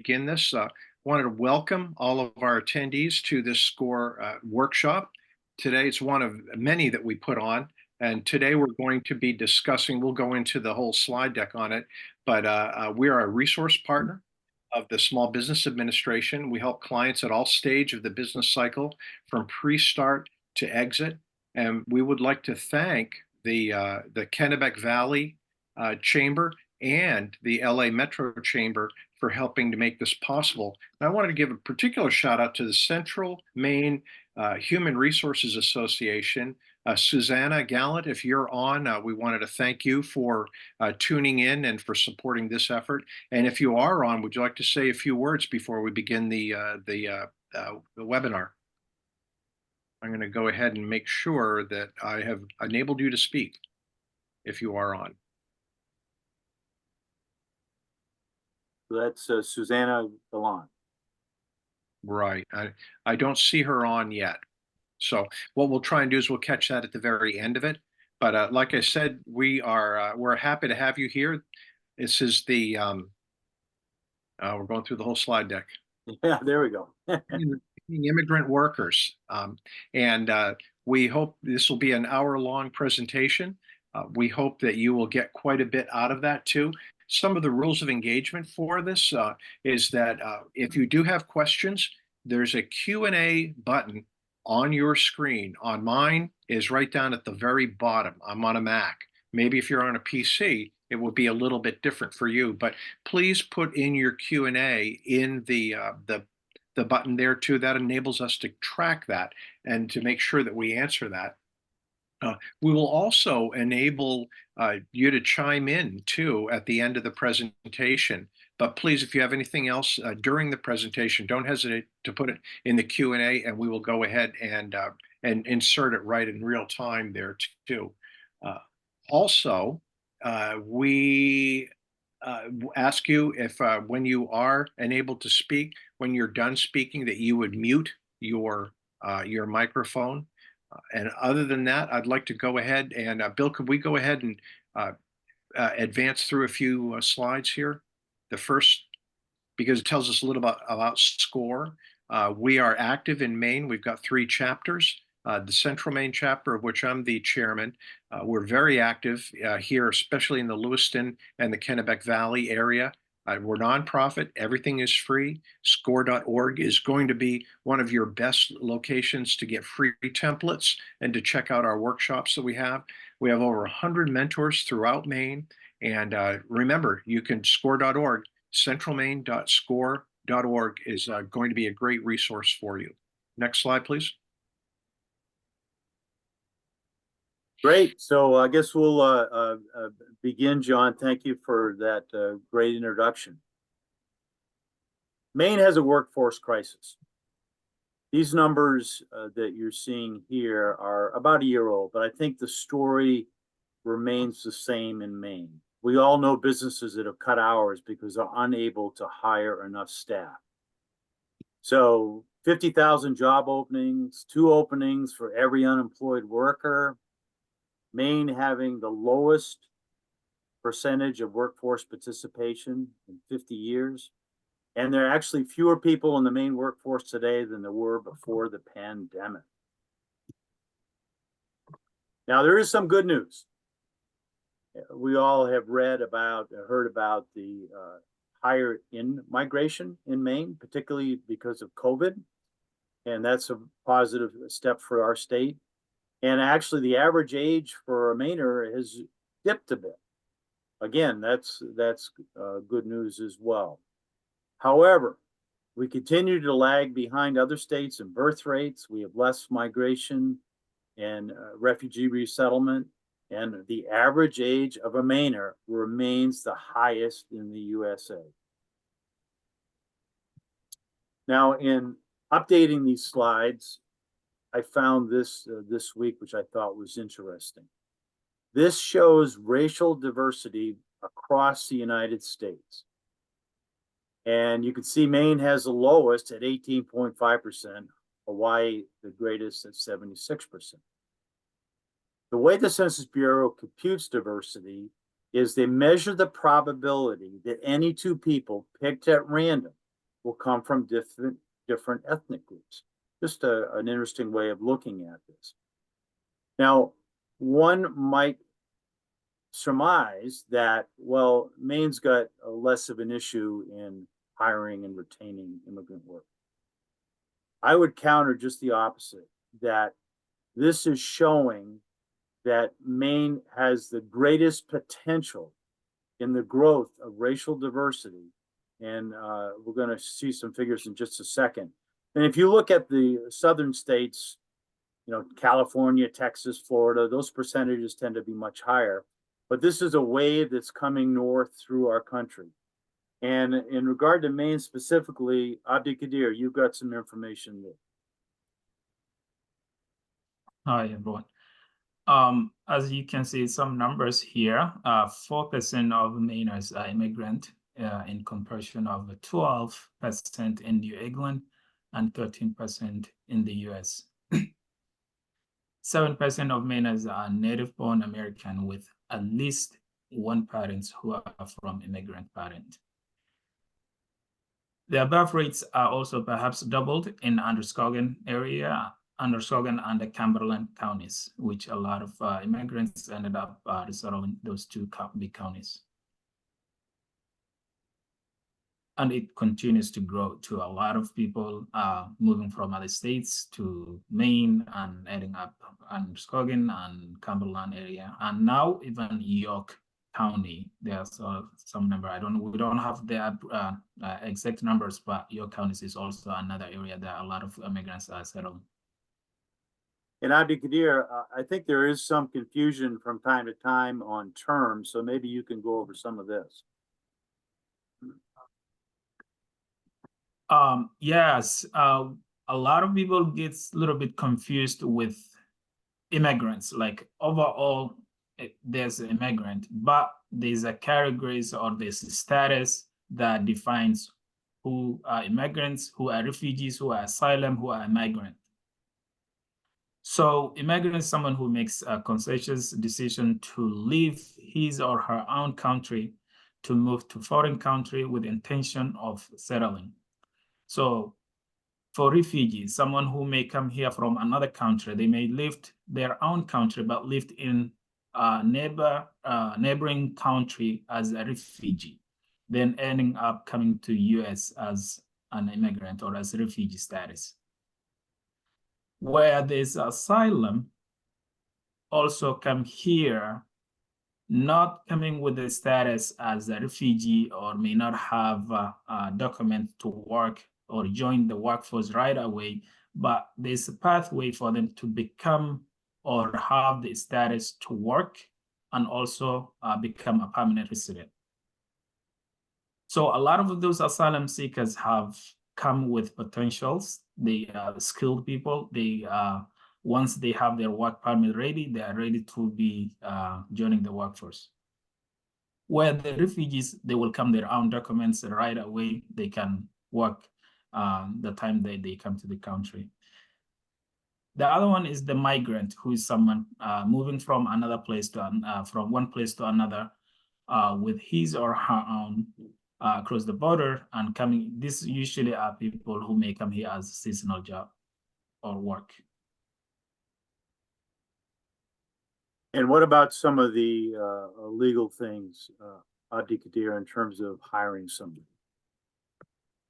begin this. Wanted to welcome all of our attendees to this SCORE workshop. Today it's one of many that we put on, and today we're going to be discussing, we'll go into the whole slide deck on it, but we are a resource partner of the Small Business Administration. We help clients at all stage of the business cycle from pre-start to exit, and we would like to thank the Kennebec Valley Chamber and the LA Metro Chamber for helping to make this possible. And I wanted to give a particular shout out to the Central Maine Human Resources Association. Susanna Gallant, if you're on, we wanted to thank you for tuning in and for supporting this effort. And if you are on, would you like to say a few words before we begin the webinar? I'm going to go ahead and make sure that I have enabled you to speak if you are on. That's Susanna Gallant. Right. I don't see her on yet. So what we'll try and do is we'll catch that at the very end of it. But like I said, we're happy to have you here. This is the we're going through the whole slide deck. Yeah, there we go. Immigrant workers, and we hope this will be an hour-long presentation. We hope that you will get quite a bit out of that too. Some of the rules of engagement for this is that if you do have questions, there's a Q&A button on your screen. On mine is right down at the very bottom. I'm on a Mac. Maybe if you're on a PC, it will be a little bit different for you. But please put in your Q&A in the button there too. That enables us to track that and to make sure that we answer that. We will also enable you to chime in too at the end of the presentation. But please, if you have anything else during the presentation, don't hesitate to put it in the Q&A, and we will go ahead and insert it right in real time there too. Also, we ask you if when you are unable to speak, when you're done speaking, that you would mute your microphone. And other than that, I'd like to go ahead and Bill, could we go ahead and advance through a few slides here? The first, because it tells us a little about SCORE. We are active in Maine. We've got 3 chapters. The Central Maine chapter, of which I'm the chairman. We're very active here, especially in the Lewiston and the Kennebec Valley area. We're nonprofit. Everything is free. SCORE.org is going to be one of your best locations to get free templates and to check out our workshops that we have. We have over 100 mentors throughout Maine. And remember, you can SCORE.org, centralmaine.score.org is going to be a great resource for you. Next slide, please. Great. So I guess we'll begin, John. Thank you for that great introduction. Maine has a workforce crisis. These numbers that you're seeing here are about a year old, but I think the story remains the same in Maine. We all know businesses that have cut hours because they're unable to hire enough staff. So 50,000 job openings, 2 openings for every unemployed worker. Maine having the lowest percentage of workforce participation in 50 years. And there are actually fewer people in the Maine workforce today than there were before the pandemic. Now, there is some good news. We all have heard about the higher in-migration in Maine, particularly because of COVID. And that's a positive step for our state. And actually, the average age for a Mainer has dipped a bit. Again, that's good news as well. However, we continue to lag behind other states in birth rates. We have less migration and refugee resettlement. And the average age of a Mainer remains the highest in the USA. Now, in updating these slides, I found this this week, which I thought was interesting. This shows racial diversity across the United States. And you can see Maine has the lowest at 18.5%, Hawaii the greatest at 76%. The way the Census Bureau computes diversity is they measure the probability that any 2 people picked at random will come from different ethnic groups. Just an interesting way of looking at this. Now, one might surmise that, well, Maine's got less of an issue in hiring and retaining immigrant workers. I would counter just the opposite, that this is showing that Maine has the greatest potential in the growth of racial diversity. And we're going to see some figures in just a second. And if you look at the southern states, you know, California, Texas, Florida, those percentages tend to be much higher. But this is a wave that's coming north through our country. And in regard to Maine specifically, Abdikadir, you've got some information there. Hi, everyone. As you can see, some numbers here, 4% of Mainers are immigrant in comparison of 12% in New England and 13% in the US. 7% of Mainers are native-born American with at least one parent who are from immigrant parent. The above rates are also perhaps doubled in Androscoggin area, Androscoggin and the Cumberland counties, which a lot of immigrants ended up resettling those two big counties. And it continues to grow to a lot of people moving from other states to Maine and ending up Androscoggin and Cumberland area. And now even York County, there's some number, we don't have the exact numbers, but York County is also another area that a lot of immigrants are settling. And Abdikadir, I think there is some confusion from time to time on terms, so maybe you can go over some of this. Yes, a lot of people get a little bit confused with immigrants. Like overall, there's an immigrant, but there's a categories or there's a status that defines who are immigrants, who are refugees, who are asylum, who are migrant. So immigrant is someone who makes a conscious decision to leave his or her own country to move to foreign country with intention of settling. So for refugees, someone who may come here from another country, they may leave their own country, but lived in a neighboring country as a refugee, then ending up coming to US as an immigrant or as a refugee status. Where there's asylum, also come here, not coming with the status as a refugee or may not have a document to work or join the workforce right away, but there's a pathway for them to become or have the status to work and also become a permanent resident. So a lot of those asylum seekers have come with potentials. They are skilled people. They once they have their work permit ready, they are ready to be joining the workforce. Where the refugees, they will come their own documents right away. They can work the time that they come to the country. The other one is the migrant, who is someone moving from another place to from one place to another with his or her own across the border and coming. This usually are people who may come here as a seasonal job or work. And what about some of the legal things, Abdikadir, in terms of hiring somebody?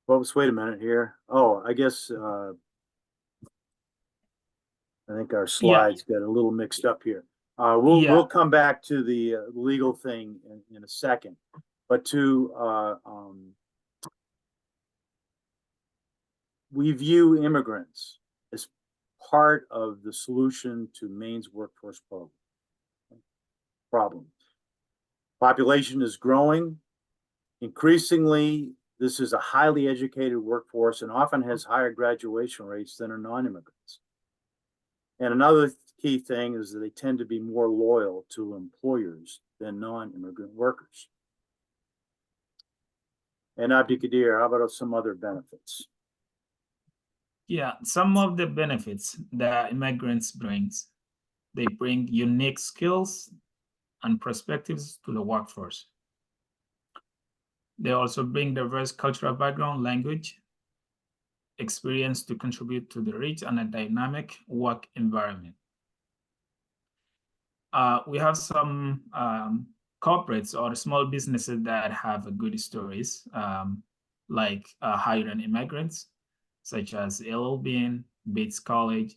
Folks, wait a minute here. Oh, I guess I think our slides got a little mixed up here. We'll come back to the legal thing in a second, but we view immigrants as part of the solution to Maine's workforce problem. Population is growing. Increasingly, this is a highly educated workforce and often has higher graduation rates than are non-immigrants. And another key thing is that they tend to be more loyal to employers than non-immigrant workers. And Abdikadir, how about some other benefits? Yeah, some of the benefits that immigrants brings, they bring unique skills and perspectives to the workforce. They also bring diverse cultural background, language, experience to contribute to the rich and a dynamic work environment. We have some corporates or small businesses that have good stories, like hiring immigrants, such as LL Bean, Bates College,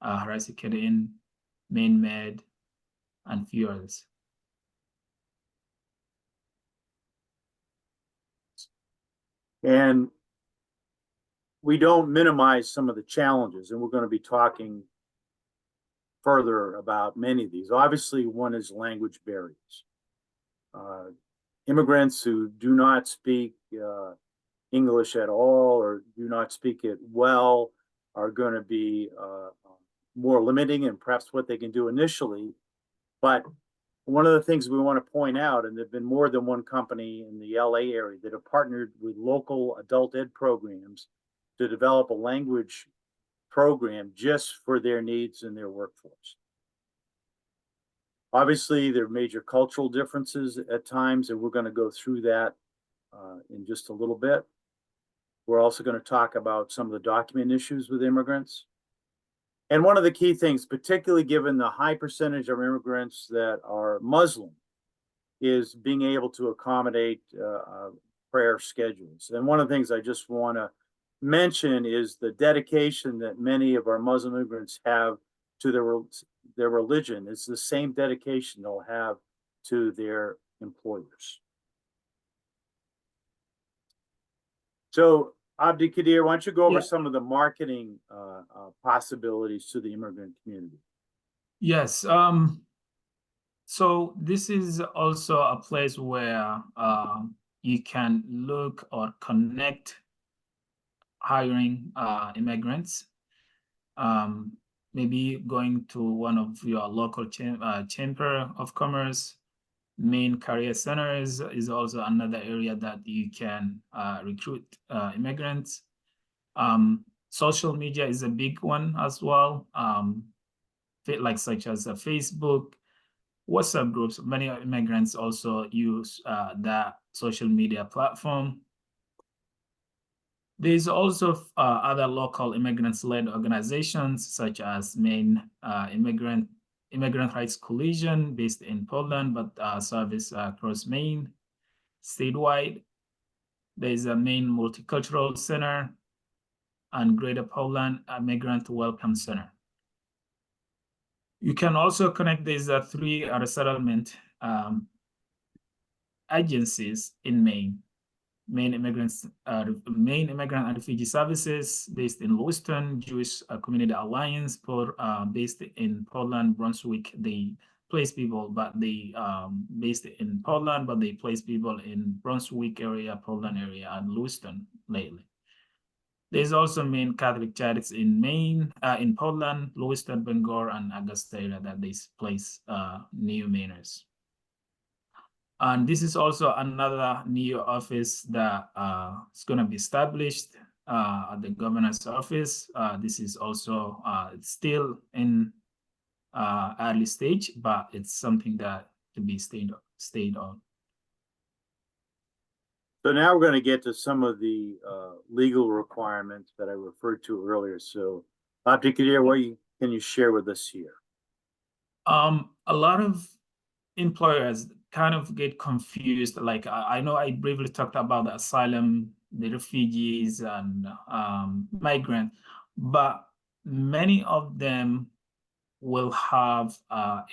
Harasikerin, Maine Med, and few others. And we don't minimize some of the challenges, and we're going to be talking further about many of these. Obviously, one is language barriers. Immigrants who do not speak English at all or do not speak it well are going to be more limiting in perhaps what they can do initially. But one of the things we want to point out, and there have been more than one company in the LA area that have partnered with local adult ed programs to develop a language program just for their needs in their workforce. Obviously, there are major cultural differences at times, and we're going to go through that in just a little bit. We're also going to talk about some of the document issues with immigrants. And one of the key things, particularly given the high percentage of immigrants that are Muslim, is being able to accommodate prayer schedules. And one of the things I just want to mention is the dedication that many of our Muslim immigrants have to their religion. It's the same dedication they'll have to their employers. So, Abdikadir, why don't you go over some of the marketing possibilities to the immigrant community? Yes. So this is also a place where you can look or connect hiring immigrants. Maybe going to one of your local chamber of commerce. Maine Career Centers is also another area that you can recruit immigrants. Social media is a big one as well, like such as Facebook, WhatsApp groups. Many immigrants also use that social media platform. There's also other local immigrants-led organizations such as Maine Immigrant Rights Coalition, based in Portland, but service across Maine, statewide. There's a Maine Multicultural Center and Greater Portland Migrant Welcome Center. You can also connect these three resettlement agencies in Maine. Maine Immigrant and Refugee Services, based in Lewiston, Jewish Community Alliance, based in Portland, Brunswick. They place people, but they based in Portland, but they place people in Brunswick area, Portland area, and Lewiston lately. There's also Maine Catholic Charities in Maine, in Portland, Lewiston, Bangor, and Augusta area that they place new Mainers. And this is also another new office that is going to be established at the governor's office. This is also it's still in early stage, but it's something that to be stayed on. So now we're going to get to some of the legal requirements that I referred to earlier. So, Abdikadir, what can you share with us here? A lot of employers kind of get confused. Like I know I briefly talked about the asylum, the refugees, and migrant, but many of them will have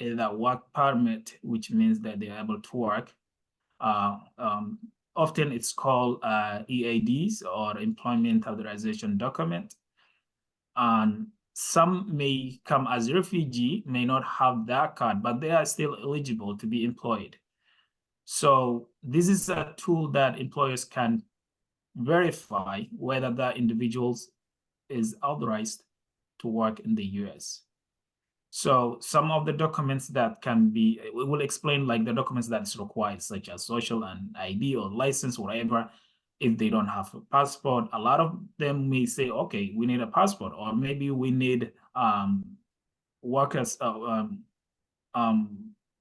either work permit, which means that they're able to work. Often it's called EADs, or Employment Authorization Document. And some may come as a refugee, may not have that card, but they are still eligible to be employed. So this is a tool that employers can verify whether that individual is authorized to work in the US. So some of the documents that can be, we will explain like the documents that is required, such as social and ID or license, whatever. If they don't have a passport, a lot of them may say, okay, we need a passport, or maybe we need workers,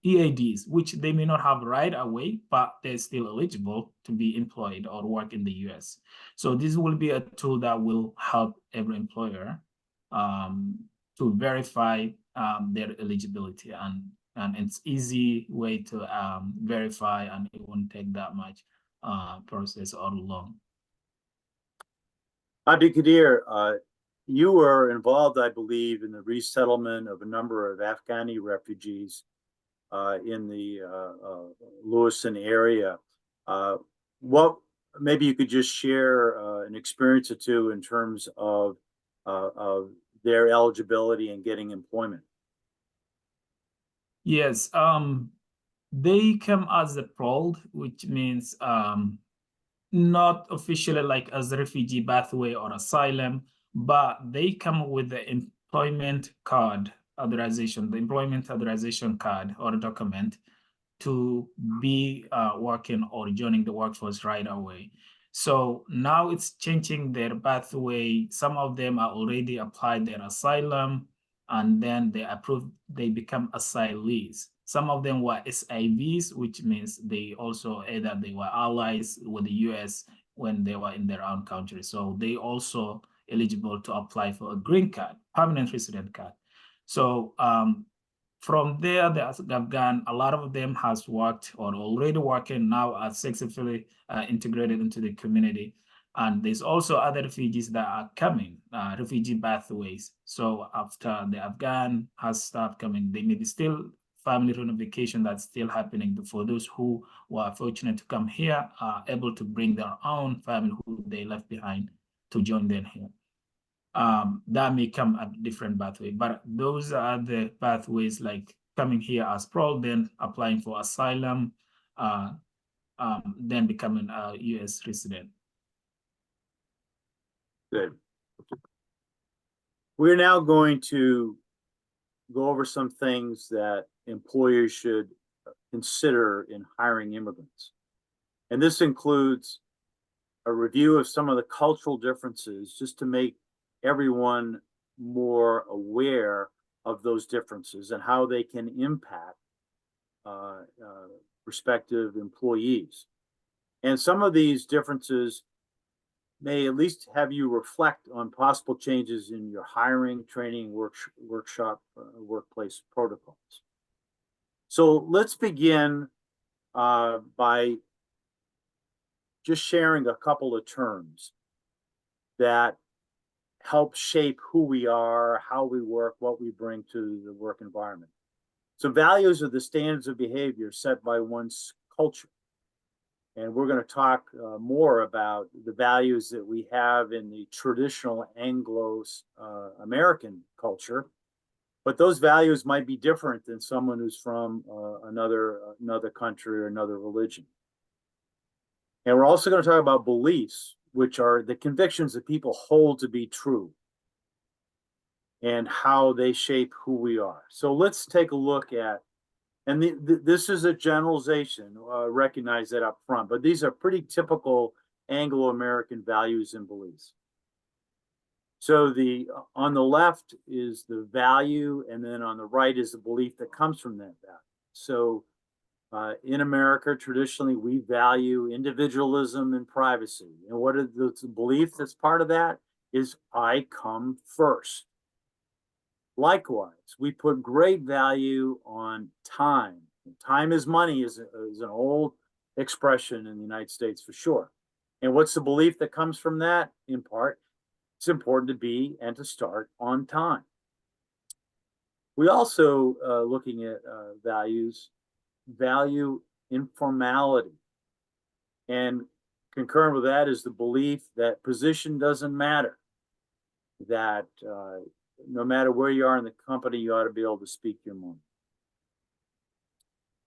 EADs, which they may not have right away, but they're still eligible to be employed or work in the US. So this will be a tool that will help every employer to verify their eligibility, and it's easy way to verify, and it won't take that much process or long. Abdikadir, you were involved, I believe, in the resettlement of a number of Afghani refugees in the Lewiston area. What maybe you could just share an experience or two in terms of their eligibility and getting employment. Yes, they come as a paroled, which means not officially like as a refugee pathway or asylum, but they come with the employment card authorization, the employment authorization card or document to be working or joining the workforce right away. So now it's changing their pathway. Some of them are already applied their asylum, and then they become asylees. Some of them were SIVs, which means they were allies with the US when they were in their own country. So they also eligible to apply for a green card, permanent resident card. So from there, a lot of them has worked or already working now are successfulully integrated into the community. And there's also other refugees that are coming, refugee pathways. So after the Afghan has stopped coming, there may be still family reunification that's still happening. But for those who were fortunate to come here, are able to bring their own family who they left behind to join them here. That may come at different pathway, but those are the pathways like coming here as parole, then applying for asylum, then becoming a US resident. Good. We're now going to go over some things that employers should consider in hiring immigrants. And this includes a review of some of the cultural differences, just to make everyone more aware of those differences and how they can impact prospective employees. And some of these differences may at least have you reflect on possible changes in your hiring, training, workshop, workplace protocols. So let's begin by just sharing a couple of terms that help shape who we are, how we work, what we bring to the work environment. So values are the standards of behavior set by one's culture. And we're going to talk more about the values that we have in the traditional Anglo-American culture. But those values might be different than someone who's from another country or another religion. And we're also going to talk about beliefs, which are the convictions that people hold to be true and how they shape who we are. So let's take a look at, and this is a generalization, recognize that up front, but these are pretty typical Anglo-American values and beliefs. So on the left is the value, and then on the right is the belief that comes from that value. So in America, traditionally, we value individualism and privacy. And what is the belief that's part of that is I come first. Likewise, we put great value on time. Time is money is an old expression in the United States for sure. And what's the belief that comes from that? In part, it's important to be and to start on time. We also, looking at values, value informality. And concurrent with that is the belief that position doesn't matter, that no matter where you are in the company, you ought to be able to speak your mind.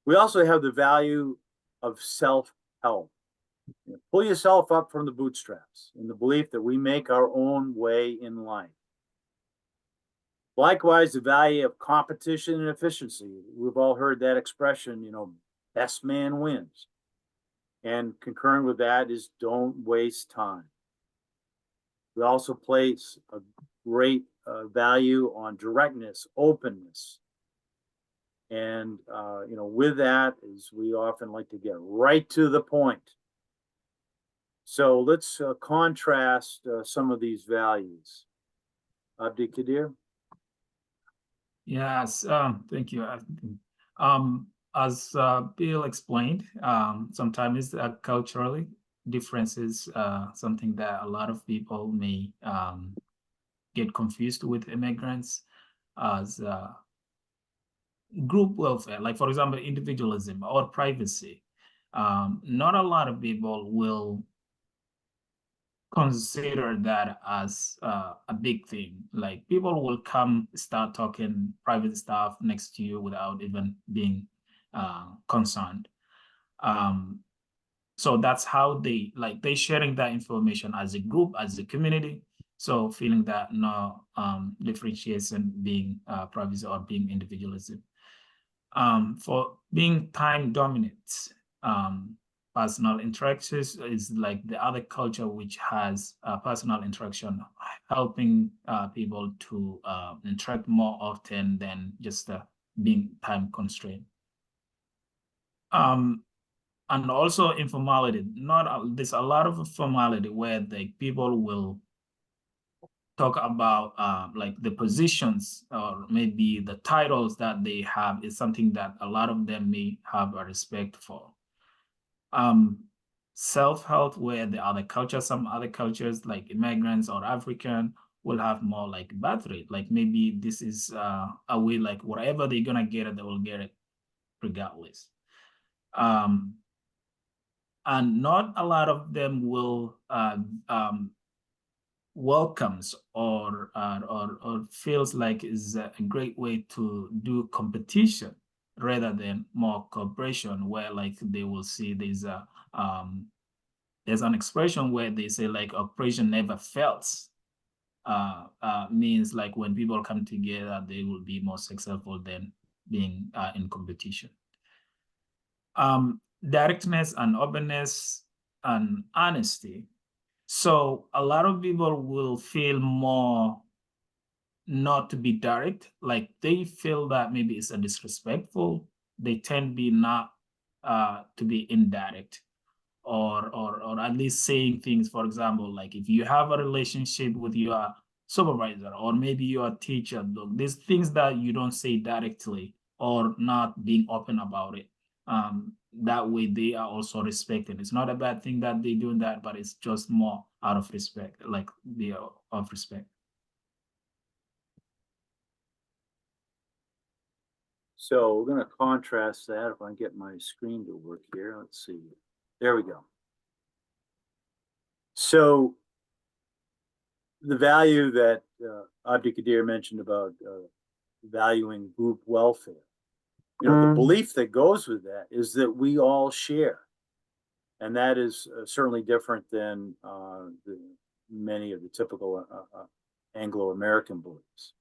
We also have the value of self-help. Pull yourself up from the bootstraps, in the belief that we make our own way in life. Likewise, the value of competition and efficiency. We've all heard that expression, best man wins. And concurrent with that is don't waste time. We also place a great value on directness, openness. And, with that is we often like to get right to the point. So let's contrast some of these values. Abdikadir? Yes, thank you. As Bill explained, sometimes culturally differences something that a lot of people may get confused with immigrants as group welfare, like for example, individualism or privacy. Not a lot of people will consider that as a big thing. Like people will come start talking private stuff next to you without even being concerned. So that's how they sharing that information as a group, as a community. So feeling that no differentiation being privacy or being individualism. For being time dominant, personal interactions is like the other culture which has personal interaction, helping people to interact more often than just being time constrained. And also informality. There's a lot of formality where the people will talk about like the positions or maybe the titles that they have is something that a lot of them may have a respect for. Self-help where the other cultures, some other cultures like immigrants or African will have more like birthright. Like maybe this is a way like whatever they're gonna get it, they will get it regardless. And not a lot of them will welcomes or feels like is a great way to do competition rather than more cooperation, where like they will see there's an expression where they say like operation never fails. Means like when people come together, they will be more successful than being in competition. Directness and openness and honesty. So a lot of people will feel more not to be direct, like they feel that maybe it's a disrespectful. They tend to be not to be indirect, or at least saying things. For example, like if you have a relationship with your supervisor or maybe your teacher, look, there's things that you don't say directly or not being open about it. That way they are also respected. It's not a bad thing that they do that, but it's just more out of respect, like they are of respect. So we're going to contrast that. If I can get my screen to work here, let's see. There we go. So the value that Abdikadir mentioned about valuing group welfare, the belief that goes with that is that we all share. And that is certainly different than many of the typical Anglo-American beliefs.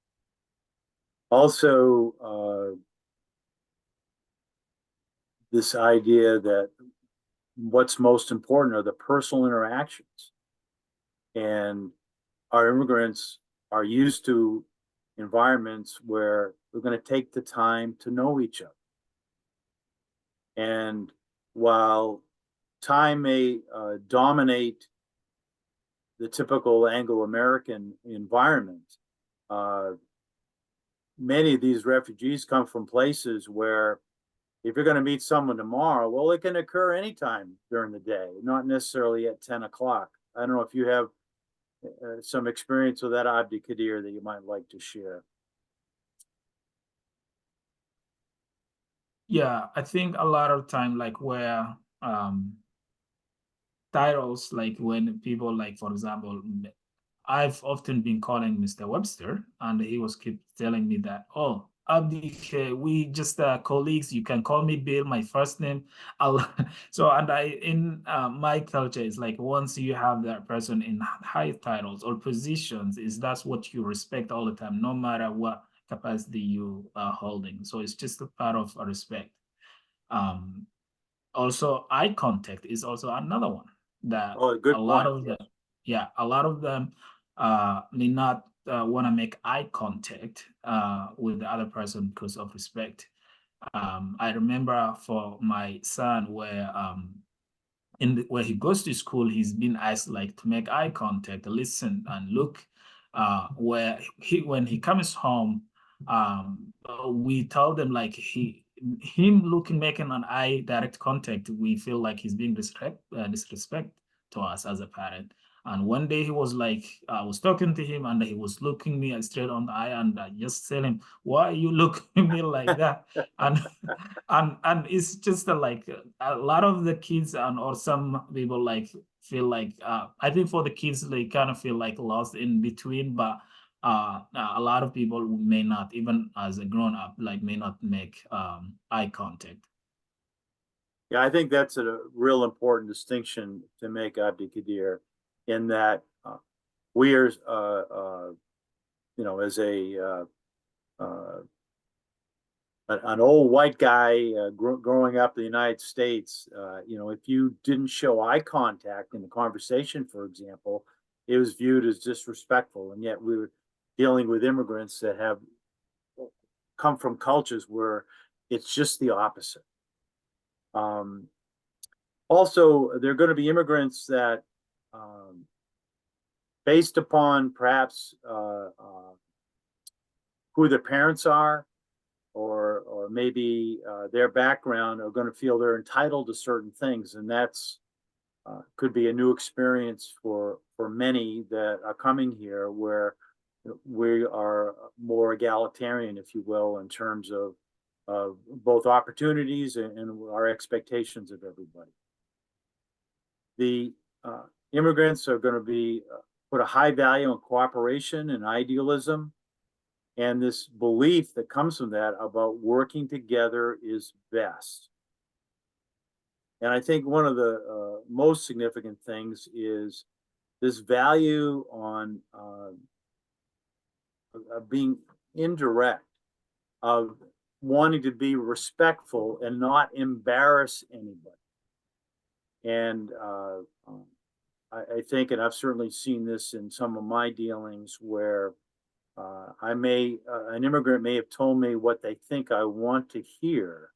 Also, this idea that what's most important are the personal interactions. And our immigrants are used to environments where we're going to take the time to know each other. And while time may dominate the typical Anglo-American environment, many of these refugees come from places where if you're going to meet someone tomorrow, well, it can occur anytime during the day, not necessarily at 10 o'clock. I don't know if you have some experience with that, Abdikadir, that you might like to share. Yeah, I think a lot of time, like where titles, like when people, like for example, I've often been calling Mr. Webster, and he was keep telling me that, oh, Abdi, we just colleagues. You can call me Bill, my first name. So, and in my culture, it's like once you have that person in high titles or positions, that's what you respect all the time, no matter what capacity you are holding. So it's just a part of a respect. Also, eye contact is also another one that good lot point. of them, yeah, a lot of them may not want to make eye contact with the other person because of respect. I remember for my son where he goes to school, he's been asked like to make eye contact, listen, and look. Where when he comes home, we tell them like him looking, making an eye direct contact, we feel like he's being disrespect to us as a parent. And one day he was like, I was talking to him and he was looking me straight on the eye, and I just tell him, why are you looking at me like that? And and it's just like a lot of the kids and or some people like feel like I think for the kids they kind of feel like lost in between, but a lot of people may not, even as a grown up, like may not make eye contact. Yeah, I think that's a real important distinction to make, Abdikadir, in that we are, as an old white guy growing up in the United States, if you didn't show eye contact in the conversation, for example, it was viewed as disrespectful. And yet we were dealing with immigrants that have come from cultures where it's just the opposite. Also, there are going to be immigrants that, based upon perhaps who their parents are, or maybe their background, are going to feel they're entitled to certain things, and that's could be a new experience for many that are coming here, where we are more egalitarian, if you will, in terms of both opportunities and our expectations of everybody. The immigrants are going to be put a high value on cooperation and idealism, and this belief that comes from that about working together is best. And I think one of the most significant things is this value on being indirect, of wanting to be respectful and not embarrass anybody. And I think, and I've certainly seen this in some of my dealings, where an immigrant may have told me what they think I want to hear,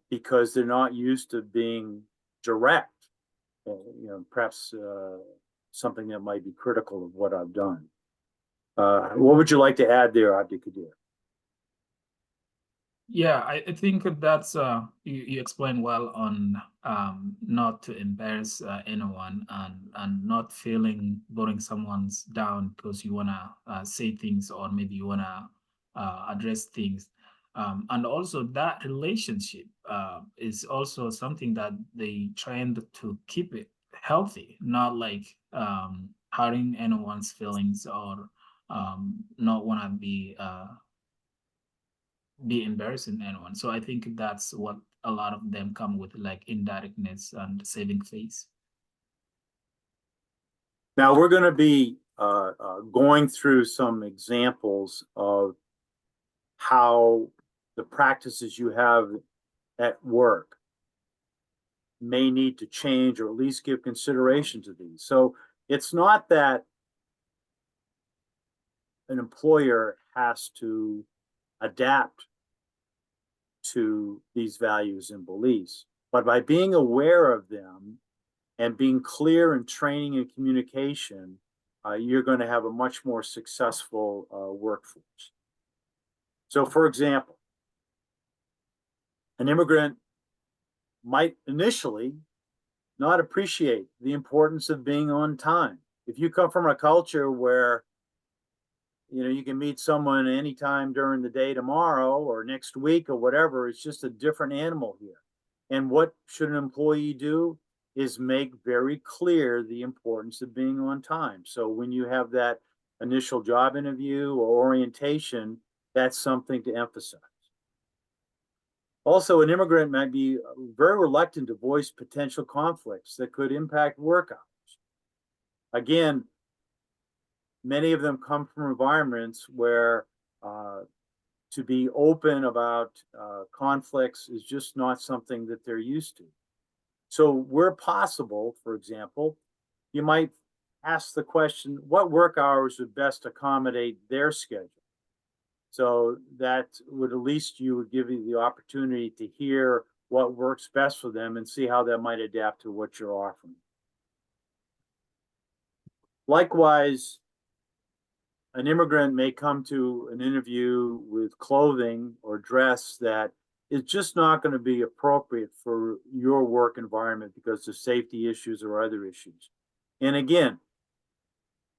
because they're not used to being direct, perhaps something that might be critical of what I've done. What would you like to add there, Abdikadir? Yeah, I think that's you explained well on not to embarrass anyone, and not feeling putting someone's down because you wanna say things, or maybe you wanna address things, and also that relationship is also something that they trying to keep it healthy, not like hurting anyone's feelings, or not wanna be embarrassing anyone. So I think that's what a lot of them come with, like indirectness and saving face. Now we're going to be going through some examples of how the practices you have at work may need to change, or at least give consideration to these. So it's not that an employer has to adapt to these values and beliefs, but by being aware of them and being clear in training and communication, you're going to have a much more successful workforce. So, for example, an immigrant might initially not appreciate the importance of being on time. If you come from a culture where you can meet someone anytime during the day, tomorrow or next week or whatever, it's just a different animal here. And what should an employee do is make very clear the importance of being on time. So when you have that initial job interview or orientation, that's something to emphasize. Also, an immigrant might be very reluctant to voice potential conflicts that could impact work hours. Again, many of them come from environments where to be open about conflicts is just not something that they're used to. So where possible, for example, you might ask the question, what work hours would best accommodate their schedule? So that would at least you would give you the opportunity to hear what works best for them and see how that might adapt to what you're offering. Likewise, an immigrant may come to an interview with clothing or dress that is just not going to be appropriate for your work environment because of safety issues or other issues. And again,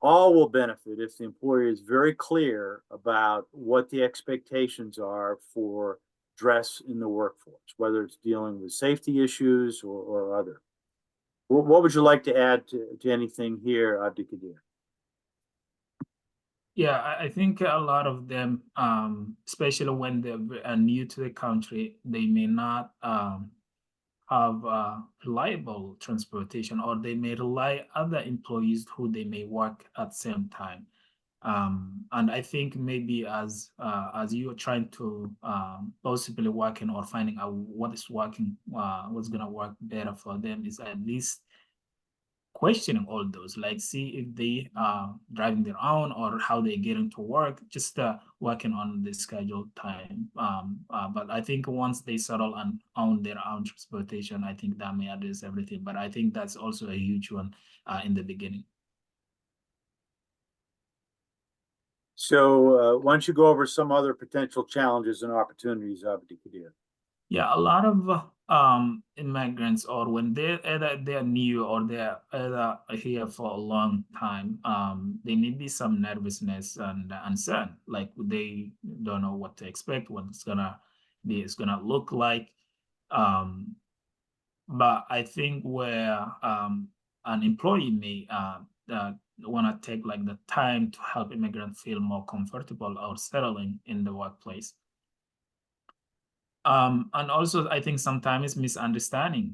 all will benefit if the employer is very clear about what the expectations are for dress in the workforce, whether it's dealing with safety issues or other. What would you like to add to anything here, Abdikadir? Yeah, I think a lot of them, especially when they're new to the country, they may not have reliable transportation, or they may rely other employees who they may work at the same time. And I think maybe as you are trying to possibly working or finding out what is working, what's gonna work better for them, is at least questioning all those, like see if they are driving their own or how they get into work, just working on the scheduled time. But I think once they settle and own their own transportation, I think that may address everything. But I think that's also a huge one in the beginning. So why don't you go over some other potential challenges and opportunities, Abdikadir? Yeah, a lot of immigrants, or when they're new or they're either here for a long time, they may be some nervousness and concern, like they don't know what to expect, what it's gonna look like. But I think where an employee may want to take like the time to help immigrants feel more comfortable or settling in the workplace. And also, I think sometimes misunderstanding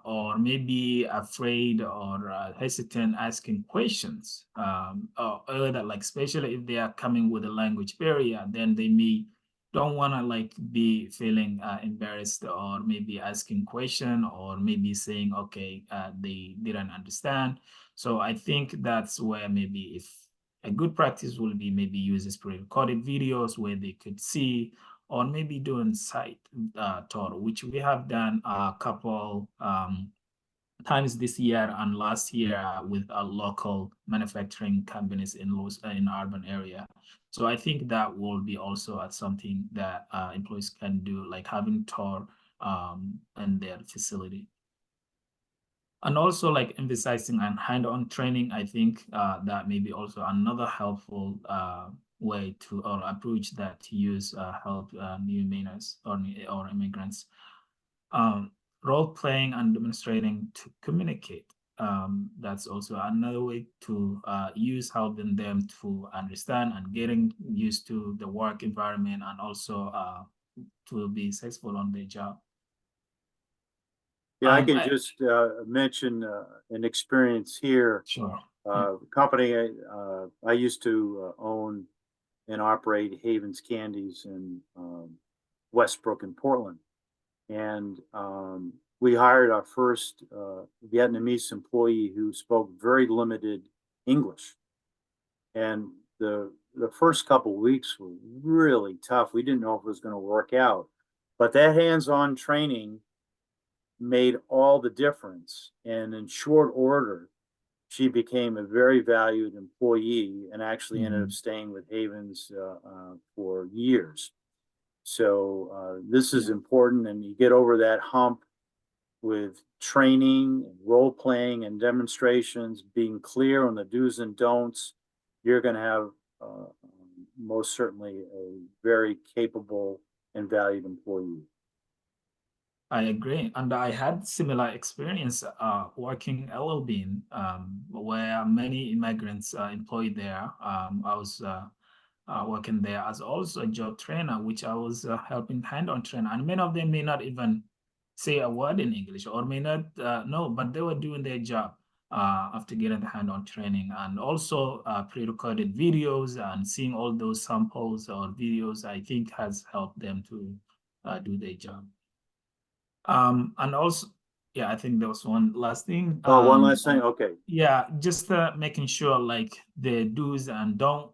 or maybe afraid or hesitant asking questions, or other, like especially if they are coming with a language barrier, then they may don't want to like be feeling embarrassed or maybe asking question or maybe saying, okay, they didn't understand. So I think that's where maybe if a good practice will be maybe uses pre-recorded videos where they could see, or maybe doing site tour, which we have done a couple times this year and last year with local manufacturing companies in urban area. So I think that will be also at something that employees can do, like having tour in their facility. And also like emphasizing and hand-on training, I think that may be also another helpful way to or approach that to use help new Mainers or immigrants. Role playing and demonstrating to communicate. That's also another way to use helping them to understand and getting used to the work environment and also to be successful on their job. Yeah, I can just mention an experience here. Sure. Company I used to own and operate, Haven's Candies in Westbrook in Portland. And we hired our first Vietnamese employee who spoke very limited English. And the first couple of weeks were really tough. We didn't know if it was going to work out. But that hands-on training made all the difference. And in short order, she became a very valued employee and actually ended up staying with Havens for years. So this is important, and you get over that hump with training and role playing and demonstrations, being clear on the do's and don'ts. You're going to have most certainly a very capable and valued employee. I agree, and I had similar experience working LLB, where many immigrants employed there. I was working there as also a job trainer, which I was helping hand-on train, and many of them may not even say a word in English or may not know, but they were doing their job after getting the hand-on training, and also pre-recorded videos and seeing all those samples or videos, I think has helped them to do their job. And also, yeah, I think there was one last thing. One last thing. Okay. Yeah, just making sure like the do's and don't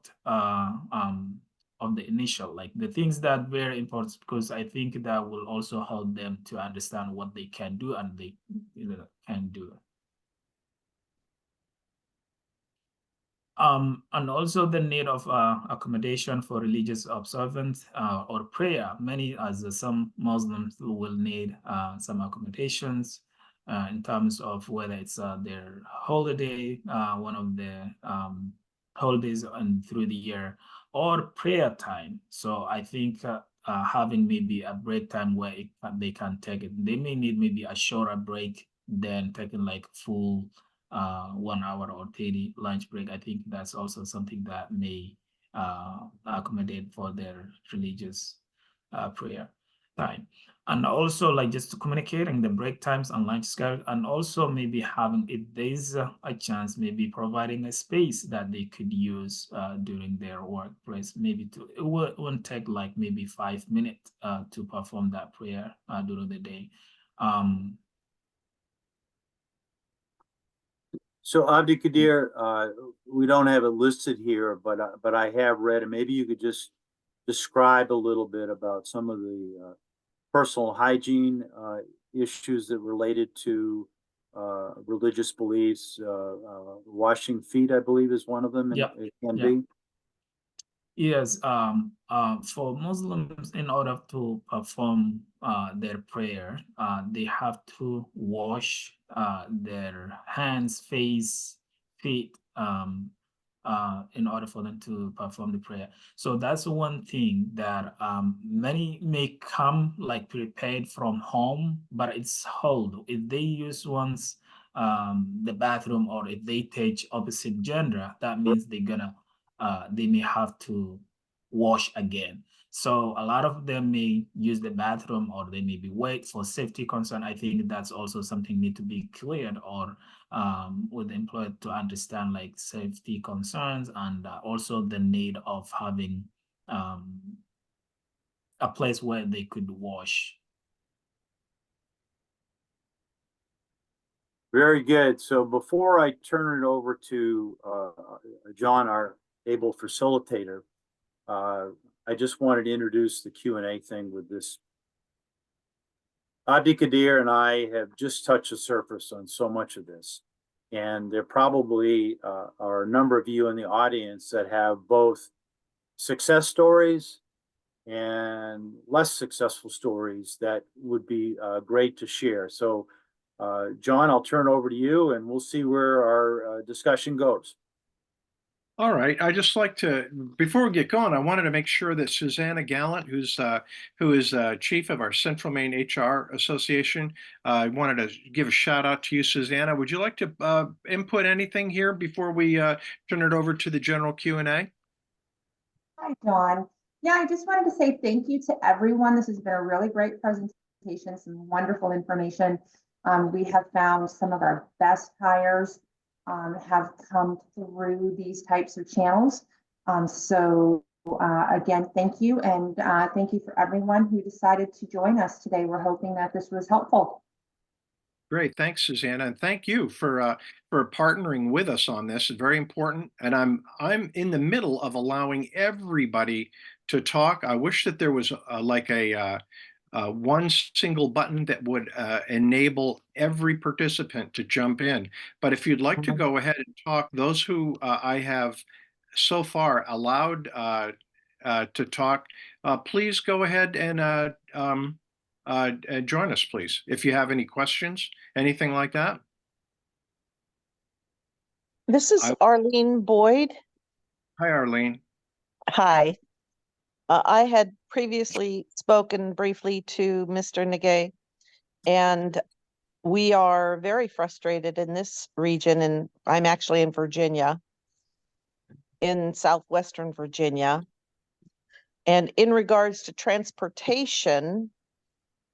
of the initial, like the things that very important, because I think that will also help them to understand what they can do and they can do. And also the need of accommodation for religious observance or prayer. Many, as some Muslims will need some accommodations in terms of whether it's their holiday, one of the holidays and through the year, or prayer time. So I think having maybe a break time where they can take it. They may need maybe a shorter break than taking like full 1 hour or 30 lunch break. I think that's also something that may accommodate for their religious prayer time. And also like just communicating the break times and lunch schedule, and also maybe having, if there's a chance, maybe providing a space that they could use during their workplace. Maybe it won't take like maybe 5 minutes to perform that prayer during the day. So Abdikadir, we don't have it listed here, but I have read, and maybe you could just describe a little bit about some of the personal hygiene issues that related to religious beliefs. Washing feet, I believe, is one of them. Yeah, It can yeah. be. Yes, for Muslims, in order to perform their prayer, they have to wash their hands, face, feet, in order for them to perform the prayer. So that's one thing that many may come like prepared from home, but it's hard if they use once the bathroom, or if they touch opposite gender, that means they may have to wash again. So a lot of them may use the bathroom, or they maybe wait for safety concern. I think that's also something need to be cleared, or with the employer to understand like safety concerns, and also the need of having a place where they could wash. Very good. So before I turn it over to John, our able facilitator, I just wanted to introduce the Q&A thing with this. Abdikadir and I have just touched the surface on so much of this. And there probably are a number of you in the audience that have both success stories and less successful stories that would be great to share. So John, I'll turn it over to you, and we'll see where our discussion goes. All right. I just like to, before we get going, I wanted to make sure that Susanna Gallant, who is chief of our Central Maine HR Association, I wanted to give a shout out to you, Susanna. Would you like to input anything here before we turn it over to the general Q&A? Hi, John. Yeah, I just wanted to say thank you to everyone. This has been a really great presentation, some wonderful information. We have found some of our best hires have come through these types of channels. So again, thank you. And thank you for everyone who decided to join us today. We're hoping that this was helpful. Great, thanks, Susanna, and thank you for partnering with us on this. It's very important, and I'm in the middle of allowing everybody to talk. I wish that there was one single button that would enable every participant to jump in. But if you'd like to go ahead and talk, those who I have so far allowed to talk, please go ahead and join us, please. If you have any questions, anything like that. This is Arlene Boyd. Hi, Arlene. Hi. I had previously spoken briefly to Mr. Negeye, and we are very frustrated in this region, and I'm actually in Virginia, in southwestern Virginia. And in regards to transportation,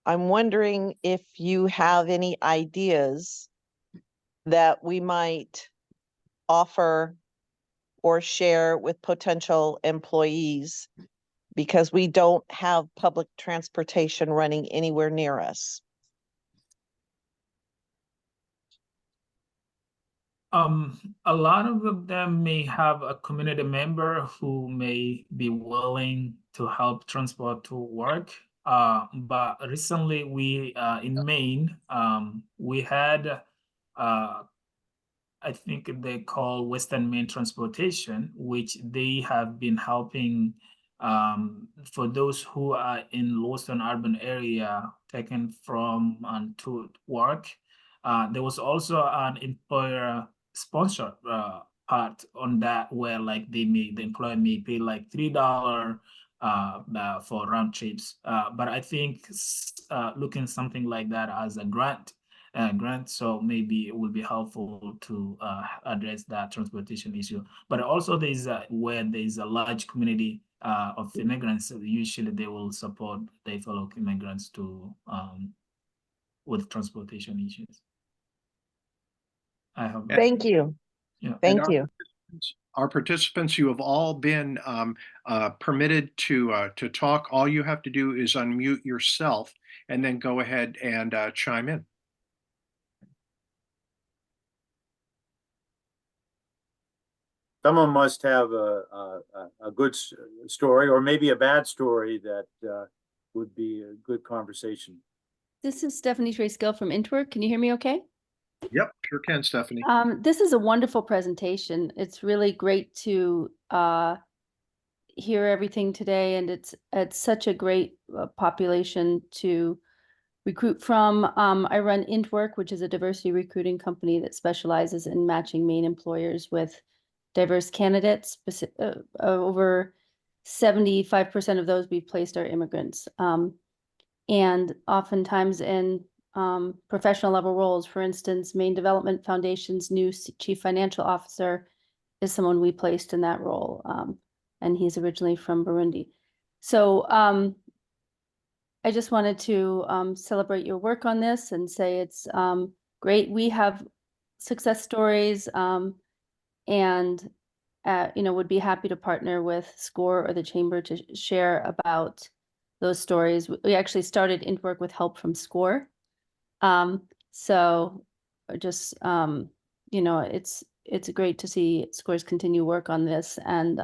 I'm wondering if you have any ideas that we might offer or share with potential employees, because we don't have public transportation running anywhere near us. A lot of them may have a community member who may be willing to help transport to work. But recently we in Maine, we had I think they call Western Maine Transportation, which they have been helping for those who are in Lewiston urban area taken from and to work. There was also an employer sponsor part on that where like the employer may pay like $3 for round trips. But I think looking something like that as a grant, so maybe it will be helpful to address that transportation issue. But also there's where there's a large community of immigrants, usually they will support their fellow immigrants to with transportation issues. I hope. Thank you. Yeah. Thank you. Our participants, you have all been permitted to talk. All you have to do is unmute yourself and then go ahead and chime in. Someone must have a good story, or maybe a bad story that would be a good conversation. This is Stephanie Trey-Skill from Intwork. Can you hear me okay? Yep, sure can, Stephanie. This is a wonderful presentation. It's really great to hear everything today, and it's such a great population to recruit from. I run Intwork, which is a diversity recruiting company that specializes in matching Maine employers with diverse candidates. Over 75% of those we've placed are immigrants. And oftentimes in professional level roles. For instance, Maine Development Foundation's new chief financial officer is someone we placed in that role, and he's originally from Burundi. So I just wanted to celebrate your work on this and say it's great. We have success stories, and would be happy to partner with SCORE or the Chamber to share about those stories. We actually started Intwork with help from SCORE. So just, it's great to see SCORE's continue work on this, and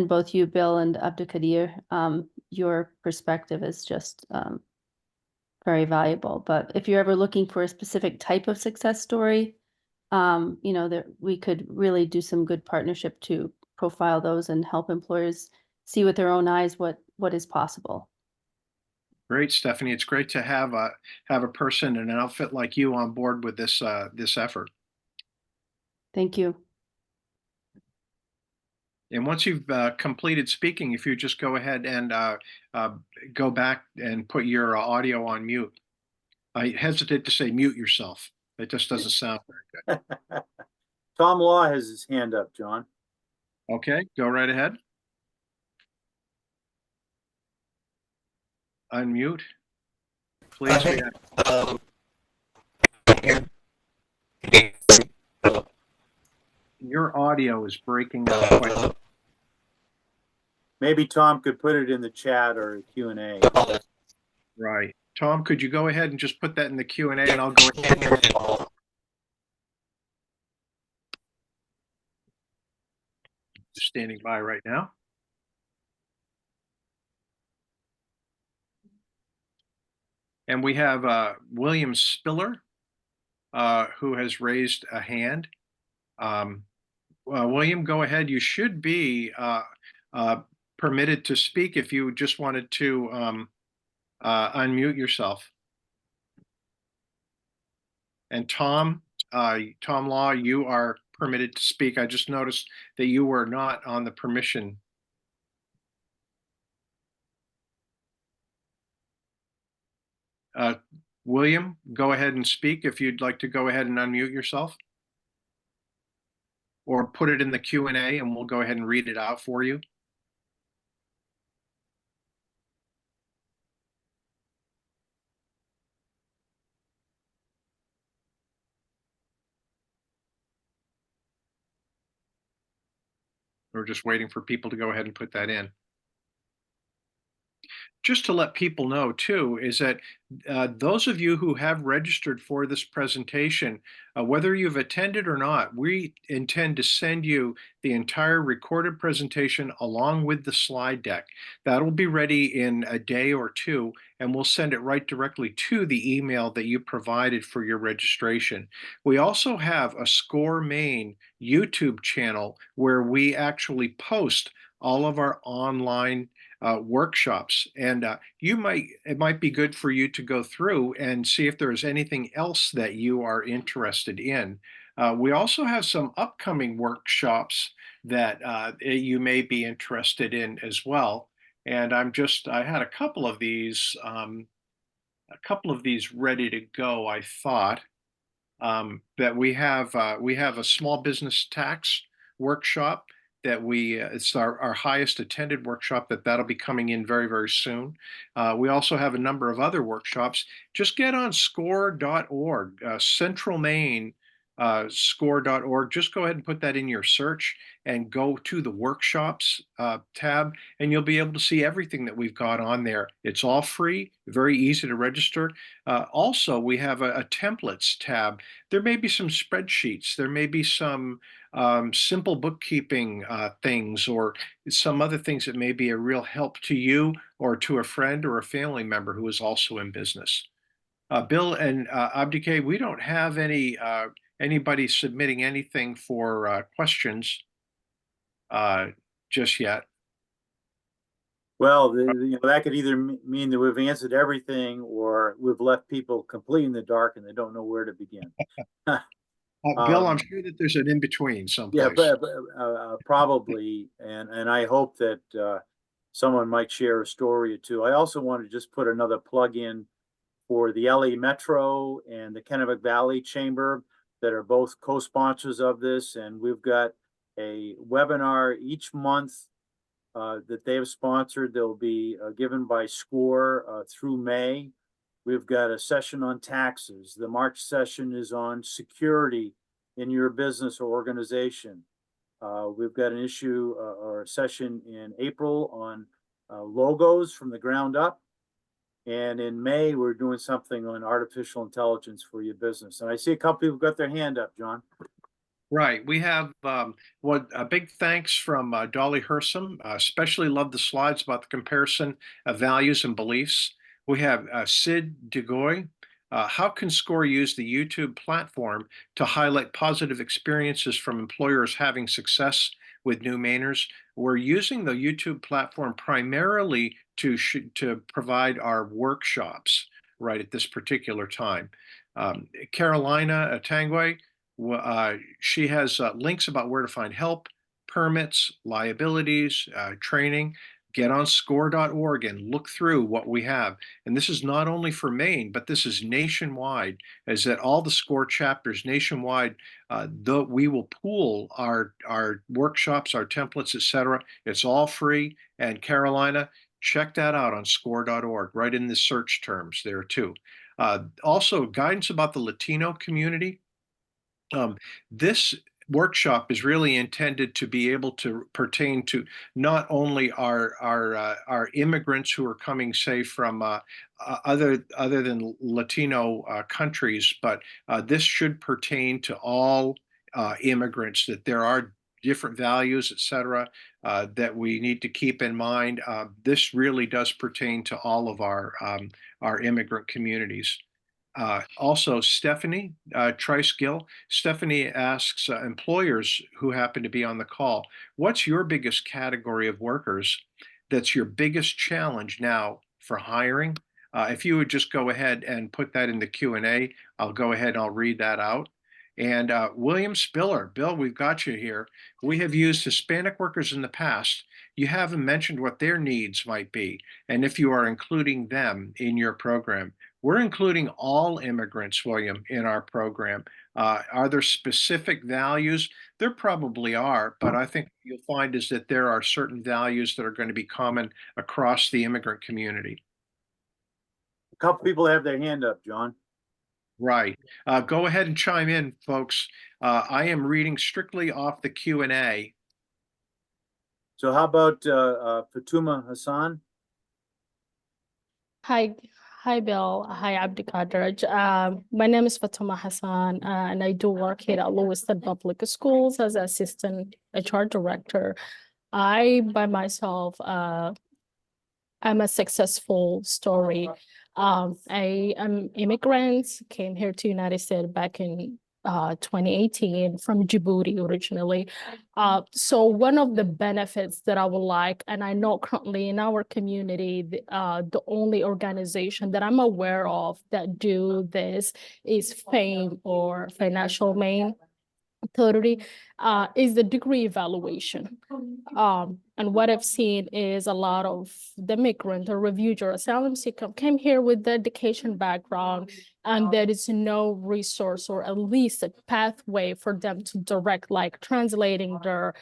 both you, Bill, and Abdikadir, your perspective is just very valuable. But if you're ever looking for a specific type of success story, that we could really do some good partnership to profile those and help employers see with their own eyes what is possible. Great, Stephanie. It's great to have a person and an outfit like you on board with this effort. Thank you. And once you've completed speaking, if you just go ahead and go back and put your audio on mute. I hesitate to say mute yourself. It just doesn't sound very good. Tom Law has his hand up, John. Okay, go right ahead. Unmute. Please. Your audio is breaking up quite. Maybe Tom could put it in the chat or Q&A. Right. Tom, could you go ahead and just put that in the Q&A, and I'll go ahead. Just standing by right now. And we have William Spiller, who has raised a hand. William, go ahead. You should be permitted to speak if you just wanted to unmute yourself. And Tom Law, you are permitted to speak. I just noticed that you were not on the permission. William, go ahead and speak if you'd like to go ahead and unmute yourself. Or put it in the Q&A and we'll go ahead and read it out for you. We're just waiting for people to go ahead and put that in. just to let people know too, is that those of you who have registered for this presentation, whether you've attended or not, we intend to send you the entire recorded presentation along with the slide deck. That'll be ready in a day or two, and we'll send it right directly to the email that you provided for your registration. We also have a SCORE Maine YouTube channel where we actually post all of our online workshops, and it might be good for you to go through and see if there's anything else that you are interested in. We also have some upcoming workshops that you may be interested in as well. And I had a couple of these ready to go. I thought that we have a small business tax workshop that it's our highest attended workshop that'll be coming in very, very soon. We also have a number of other workshops. Just get on score.org, Central Maine, score.org. Just go ahead and put that in your search and go to the workshops tab, and you'll be able to see everything that we've got on there. It's all free, very easy to register. Also, we have a templates tab. There may be some spreadsheets. There may be some simple bookkeeping things, or some other things that may be a real help to you or to a friend or a family member who is also in business. Bill and Abdikadir, we don't have anybody submitting anything for questions just yet. Well, that could either mean that we've answered everything, or we've left people completely in the dark and they don't know where to begin. Bill, I'm sure that there's an in-between someplace. Yeah, but probably, and I hope that someone might share a story or two. I also want to just put another plug in for the LA Metro and the Kennebec Valley Chamber that are both co-sponsors of this, and we've got a webinar each month that they have sponsored. They'll be given by SCORE through May. We've got a session on taxes. The March session is on security in your business or organization. We've got an issue or a session in April on logos from the ground up. And in May, we're doing something on artificial intelligence for your business. And I see a couple people got their hand up, John. Right. We have a big thanks from Dolly Hersom. Especially love the slides about the comparison of values and beliefs. We have Sid Negeye. How can SCORE use the YouTube platform to highlight positive experiences from employers having success with new Mainers? We're using the YouTube platform primarily to provide our workshops right at this particular time. Carolina Tangway, she has links about where to find help, permits, liabilities, training. Get on score.org and look through what we have. And this is not only for Maine, but this is nationwide, as that all the SCORE chapters nationwide, we will pool our workshops, our templates, etc. It's all free. And Carolina, check that out on score.org, right in the search terms there too. Also, guidance about the Latino community. This workshop is really intended to be able to pertain to not only our immigrants who are coming, say, from other than Latino countries, but this should pertain to all immigrants, that there are different values, etc., that we need to keep in mind. This really does pertain to all of our immigrant communities. Also, Stephanie Trice-Gill. Stephanie asks employers who happen to be on the call, what's your biggest category of workers that's your biggest challenge now for hiring? If you would just go ahead and put that in the Q&A, I'll go ahead and I'll read that out. And William Spiller, Bill, we've got you here. We have used Hispanic workers in the past. You haven't mentioned what their needs might be, and if you are including them in your program. We're including all immigrants, William, in our program. Are there specific values? There probably are, but I think you'll find is that there are certain values that are going to be common across the immigrant community. A couple people have their hand up, John. Right. Go ahead and chime in, folks. I am reading strictly off the Q&A. So how about Fatuma Hassan? Hi, hi, Bill. Hi, Abdikadir. My name is Fatuma Hassan, and I do work here at Lewiston Public Schools as assistant HR director. I, by myself, I'm a successful story. I am immigrant, came here to United States back in 2018 from Djibouti originally. So one of the benefits that I would like, and I know currently in our community, the only organization that I'm aware of that do this is FAME, or Financial Maine Authority, is the degree evaluation. And what I've seen is a lot of the migrant or refugee or asylum seeker came here with the education background, and there is no resource or at least a pathway for them to direct, like translating their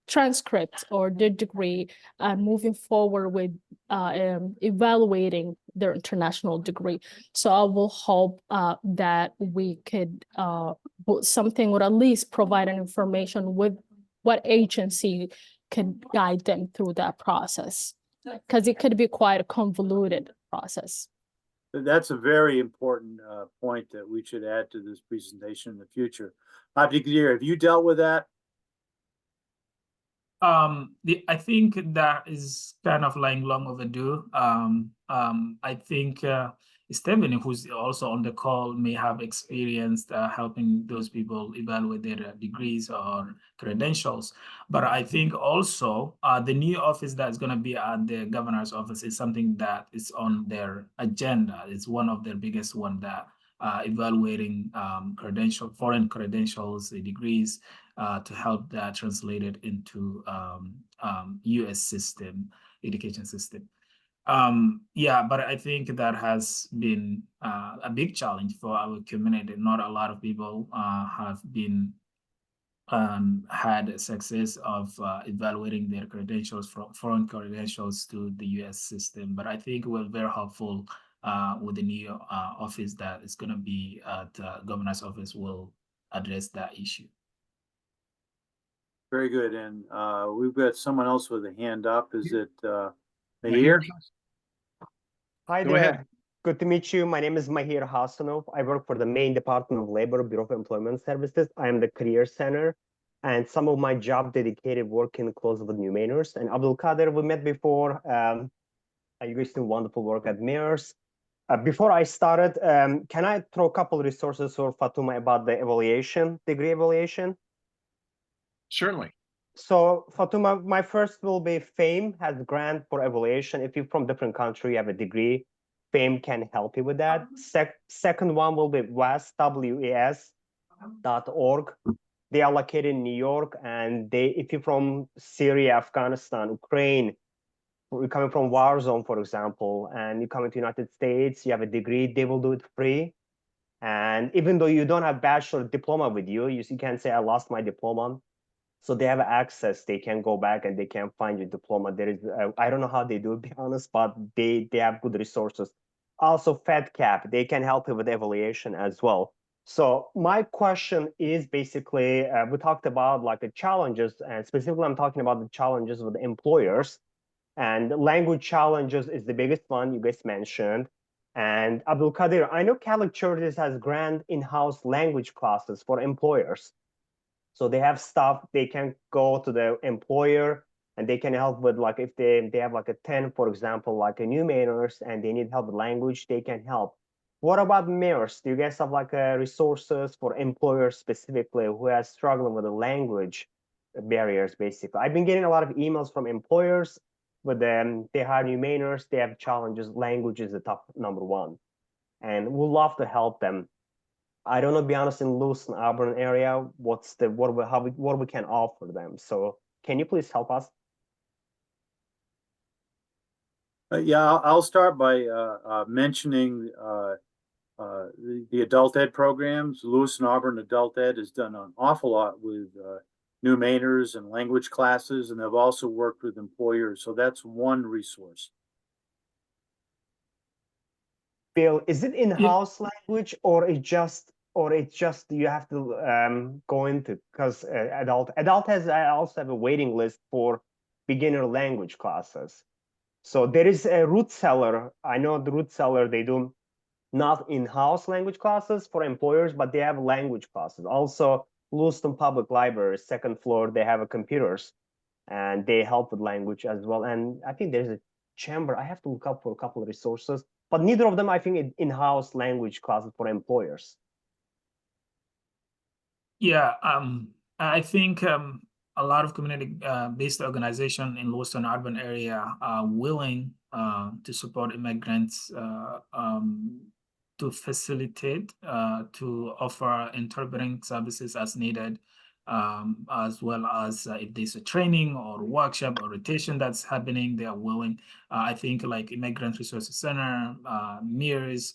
transcript or their degree, moving forward with evaluating their international degree. So I will hope that we could put something, or at least provide an information with what agency could guide them through that process, because it could be quite a convoluted process. That's a very important point that we should add to this presentation in the future. Abdikadir, have you dealt with that? I think that is kind of like long overdue. I think Stephanie, who's also on the call, may have experienced helping those people evaluate their degrees or credentials. But I think also the new office that's going to be at the governor's office is something that is on their agenda. It's one of their biggest one, that evaluating foreign credentials, degrees, to help that translated into U.S. system, education system. Yeah, but I think that has been a big challenge for our community. Not a lot of people have been had success of evaluating their credentials from foreign credentials to the U.S. system. But I think we're very helpful with the new office that is going to be at the governor's office will address that issue. Very good. And we've got someone else with a hand up. Is it Mahir? Hi Go there. ahead. Good to meet you. My name is Mahir Hassanov. I work for the Maine Department of Labor, Bureau of Employment Services. I am the Career Center, and some of my job dedicated working close with new Mainers. And Abdulkadir, we met before. You guys do wonderful work at Mayors. Before I started, can I throw a couple of resources for Fatuma about the evaluation, degree evaluation? Certainly. So Fatuma, my first will be FAME has grant for evaluation. If you're from different country, you have a degree, FAME can help you with that. Second one will be WES.org. They are located in New York, and if you're from Syria, Afghanistan, Ukraine, you're coming from war zone, for example, and you come into the United States, you have a degree, they will do it free. And even though you don't have bachelor diploma with you, you can say, I lost my diploma. So they have access, they can go back and they can find your diploma. There is, I don't know how they do it, to be honest, but they have good resources. Also FedCap, they can help you with evaluation as well. So my question is basically, we talked about like the challenges, and specifically I'm talking about the challenges with employers, and language challenges is the biggest one you guys mentioned. And Abdulkadir, I know Catholic Churches has grand in-house language classes for employers. So they have stuff, they can go to the employer and they can help with, like, if they have like a 10, for example, like a new Mainers and they need help with language, they can help. What about mayors? Do you guys have like resources for employers specifically who are struggling with the language barriers, basically? I've been getting a lot of emails from employers with them. They hire new Mainers, they have challenges. Language is the top #1. And we'd love to help them. I don't know, to be honest, in Lewiston, Auburn area, what we can offer them. So can you please help us? Yeah, I'll start by mentioning the adult ed programs. Lewiston Auburn Adult Ed has done an awful lot with new Mainers and language classes, and they've also worked with employers. So that's one resource. Bill, is it in-house language, or it's just you have to go into, because adult has also have a waiting list for beginner language classes. So there is a root cellar. I know the root cellar, they do not in-house language classes for employers, but they have language classes. Also, Lewiston Public Library, second floor, they have computers and they help with language as well. And I think there's a chamber. I have to look up for a couple of resources, but neither of them, I think, in-house language classes for employers. Yeah, I think a lot of community-based organizations in Lewiston urban area are willing to support immigrants to facilitate, to offer interpreting services as needed, as well as if there's a training or workshop or rotation that's happening, they are willing. I think like Immigrant Resources Center, MIRS,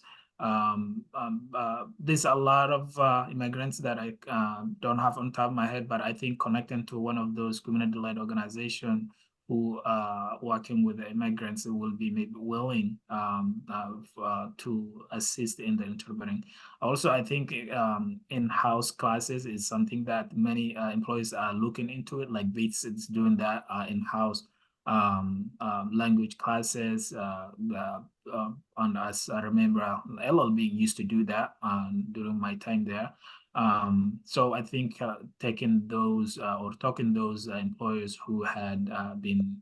there's a lot of immigrants that I don't have on top of my head, but I think connecting to one of those community-led organizations who are working with the immigrants will be maybe willing to assist in the interpreting. Also, I think in-house classes is something that many employees are looking into it, like Bates is doing that in-house. Language classes, and as I remember, LLB used to do that during my time there. So I think taking those or talking those employers who had been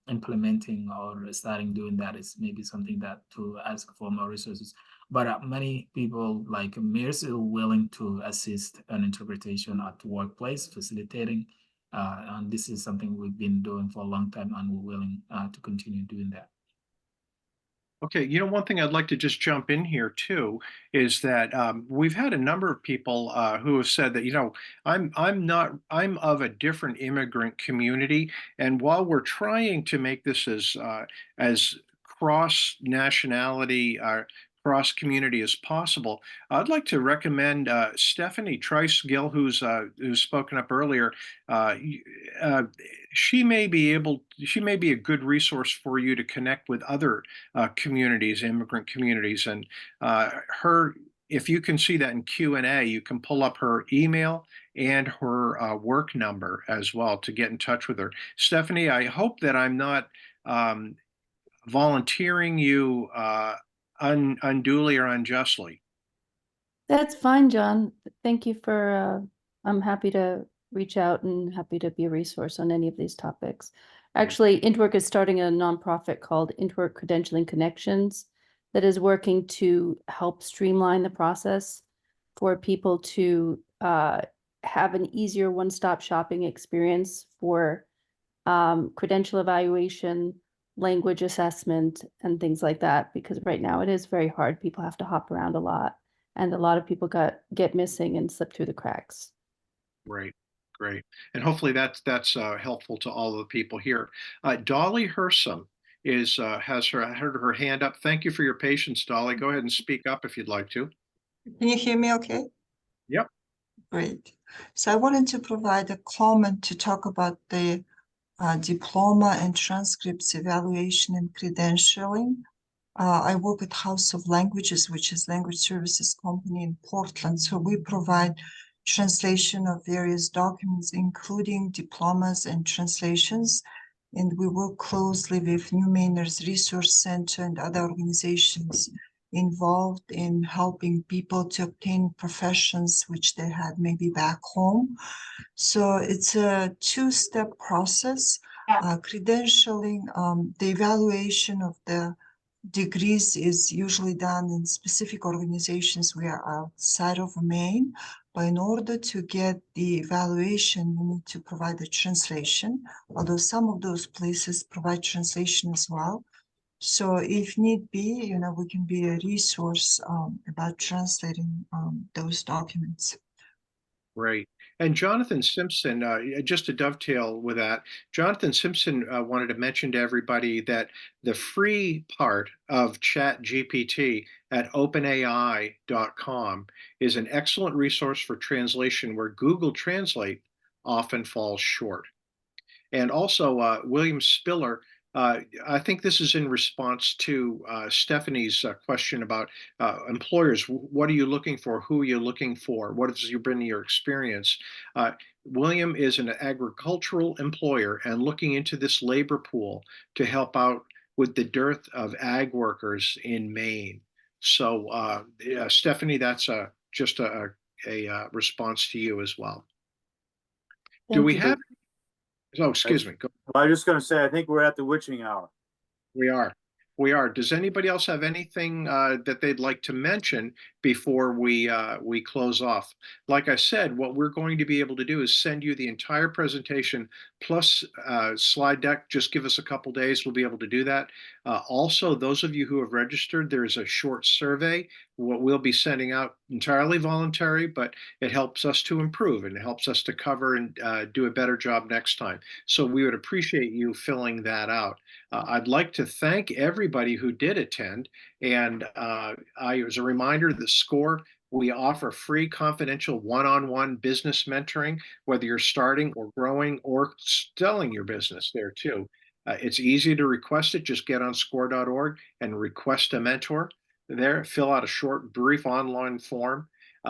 implementing or starting doing that is maybe something that to ask for more resources. But many people like MERS are willing to assist an interpretation at workplace, facilitating. And this is something we've been doing for a long time, and we're willing to continue doing that. Okay, you know, one thing I'd like to just jump in here too is that we've had a number of people who have said that, you know, I'm of a different immigrant community, and while we're trying to make this as cross nationality, cross community as possible, I'd like to recommend Stephanie Trice-Gill, who's spoken up earlier. She may be a good resource for you to connect with other communities, immigrant communities, and if you can see that in Q&A, you can pull up her email and her work number as well to get in touch with her. Stephanie, I hope that I'm not volunteering you unduly or unjustly. That's fine, John. Thank you for, I'm happy to reach out and happy to be a resource on any of these topics. Actually, Intwork is starting a nonprofit called Intwork Credentialing Connections that is working to help streamline the process for people to have an easier one-stop shopping experience for credential evaluation, language assessment, and things like that, because right now it is very hard. People have to hop around a lot, and a lot of people get missing and slip through the cracks. Great, great. And hopefully that's helpful to all of the people here. Dolly Hersom has her hand up. Thank you for your patience, Dolly. Go ahead and speak up if you'd like to. Can you hear me okay? Yep. Great. So I wanted to provide a comment to talk about the diploma and transcripts evaluation and credentialing. I work at House of Languages, which is language services company in Portland. So we provide translation of various documents, including diplomas and translations. And we work closely with New Mainers Resource Center and other organizations involved in helping people to obtain professions which they had maybe back home. So it's a two-step process. Credentialing, the evaluation of the degrees is usually done in specific organizations we are outside of Maine. But in order to get the evaluation, you need to provide a translation, although some of those places provide translation as well. So if need be, you know, we can be a resource about translating those documents. Great. And Jonathan Simpson, just to dovetail with that, Jonathan Simpson wanted to mention to everybody that the free part of ChatGPT at openai.com is an excellent resource for translation where Google Translate often falls short. And also, William Spiller, I think this is in response to Stephanie's question about employers. What are you looking for? Who are you looking for? What has been your experience? William is an agricultural employer and looking into this labor pool to help out with the dearth of ag workers in Maine. So, Stephanie, that's just a response to you as well. Do we have? Oh, excuse me. Go. Well, I was just gonna say, I think we're at the witching hour. We are. We are. Does anybody else have anything that they'd like to mention before we close off? Like I said, what we're going to be able to do is send you the entire presentation plus slide deck. Just give us a couple days. We'll be able to do that. Also, those of you who have registered, there is a short survey. What we'll be sending out entirely voluntary, but it helps us to improve and it helps us to cover and do a better job next time. So we would appreciate you filling that out. I'd like to thank everybody who did attend. And as a reminder, the SCORE, we offer free confidential one-on-one business mentoring, whether you're starting or growing or selling your business there too. It's easy to request it. Just get on score.org and request a mentor there. Fill out a short, brief online form.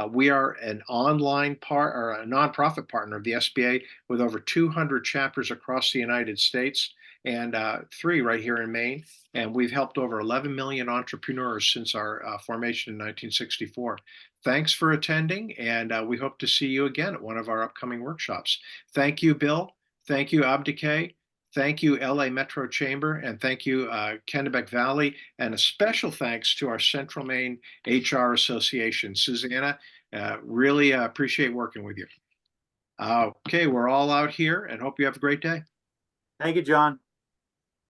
We are an online or a nonprofit partner of the SBA with over 200 chapters across the United States and 3 right here in Maine. And we've helped over 11 million entrepreneurs since our formation in 1964. Thanks for attending, and we hope to see you again at one of our upcoming workshops. Thank you, Bill. Thank you, Abdikadir. Thank you, LA Metro Chamber, and thank you, Kennebec Valley, and a special thanks to our Central Maine HR Association. Susanna, really appreciate working with you. Okay, we're all out here and hope you have a great day. Thank you, John.